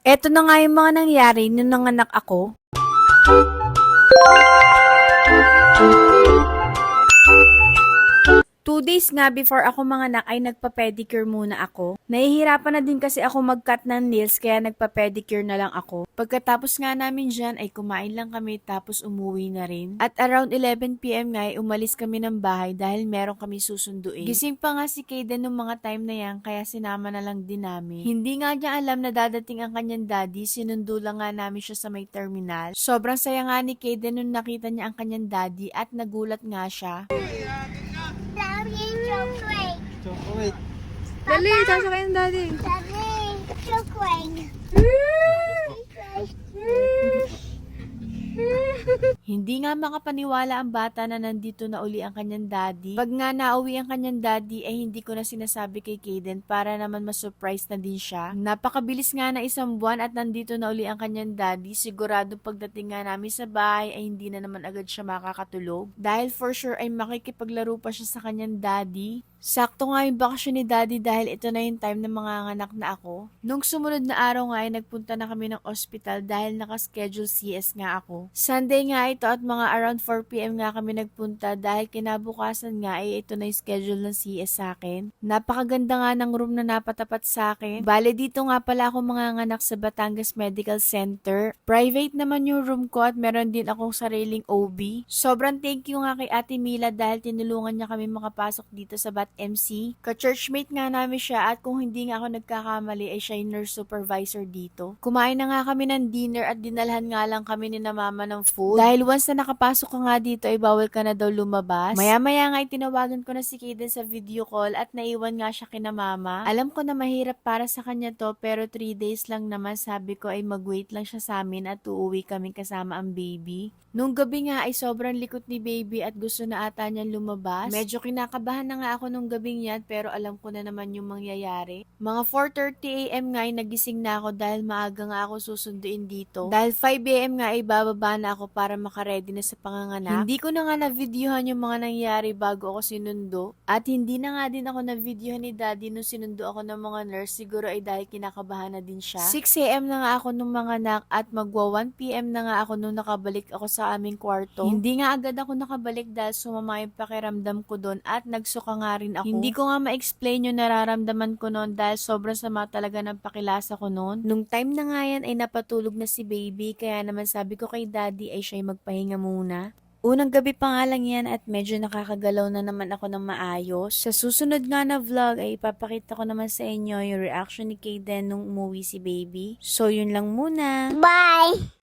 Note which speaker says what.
Speaker 1: Eto na nga yung mga nangyari nung nanganak ako. 2 days nga before ako manganak ay nagpa-pedicure muna ako. Nahihirapan na din kasi ako mag-cut ng nails kaya nagpa-pedicure na lang ako. Pagkatapos nga namin dyan ay kumain lang kami tapos umuwi na rin. At around 11 PM nga ay umalis kami ng bahay dahil meron kami susunduin. Gising pa nga si Kaden nung mga time na yan kaya sinama na lang din namin. Hindi nga niya alam na dadating ang kanyang daddy, sinundo lang nga namin siya sa may terminal. Sobrang saya nga ni Kaden nung nakita niya ang kanyang daddy at nagulat nga siya.
Speaker 2: Chocolate.
Speaker 3: Chocolate.
Speaker 4: Dali, sasakay ng daddy.
Speaker 2: Chocolate.
Speaker 1: Hindi nga makapaniwala ang bata na nandito na uli ang kanyang daddy. Pag nga nauwi ang kanyang daddy ay hindi ko na sinasabi kay Kaden para naman ma-surprise na din siya. Napakabilis nga na 1 buwan at nandito na uli ang kanyang daddy. Sigurado pagdating nga namin sa bahay ay hindi na naman agad siya makakatulog. Dahil for sure ay makikipaglaro pa siya sa kanyang daddy. Sakto nga yung bakasyon ni daddy dahil ito na yung time na manganganak na ako. Nung sumunod na araw nga ay nagpunta na kami ng ospital dahil nakaschedule CS nga ako. Sunday nga ito at mga around 4 PM nga kami nagpunta dahil kinabukasan nga ay ito na yung schedule ng CS sa akin. Napakaganda nga ng room na napatapat sa akin. Bale dito nga pala ako manganganak sa Batangas Medical Center. Private naman yung room ko at meron din akong sariling OB. Sobrang thank you nga kay Ate Mila dahil tinulungan niya kami makapasok dito sa Bat MC. Ka-churchmate nga namin siya at kung hindi nga ako nagkakamali ay siya yung nurse supervisor dito. Kumain na nga kami ng dinner at dinalhan nga lang kami ni na mama ng food. Dahil once na nakapasok ka nga dito ay bawal ka na daw lumabas. Maya-maya nga ay tinawagan ko na si Kaden sa video call at naiwan nga siya kina mama. Alam ko na mahirap para sa kanya to pero 3 days lang naman sabi ko ay mag-wait lang siya sa amin at uuwi kami kasama ang baby. Nung gabi nga ay sobrang likot ni baby at gusto na ata niyang lumabas. Medyo kinakabahan na nga ako nung gabing yan pero alam ko na naman yung mangyayari. Mga 4:30 AM nga ay nagising na ako dahil maaga nga ako susunduin dito. Dahil 5 AM nga ay bababa na ako para makaredy na sa panganganak. Hindi ko na nga na-videohan yung mga nangyari bago ako sinundo. At hindi na nga din ako na-videohan ni daddy nung sinundo ako ng mga nurse. Siguro ay dahil kinakabahan na din siya. 6 AM na nga ako nung manganak at magwa 1 PM na nga ako nung nakabalik ako sa aming kwarto. Hindi nga agad ako nakabalik dahil sumama yung pakiramdam ko doon at nagsuka nga rin ako. Hindi ko nga ma-explain yung nararamdaman ko noon dahil sobrang sama talaga ng pakilasa ko noon. Nung time na nga yan ay napatulog na si baby kaya naman sabi ko kay daddy ay siya'y magpahinga muna. Unang gabi pa nga lang yan at medyo nakakagalaw na naman ako ng maayos. Sa susunod nga na vlog ay ipapakita ko naman sa inyo yung reaction ni Kaden nung umuwi si baby. So yun lang muna.
Speaker 2: Bye.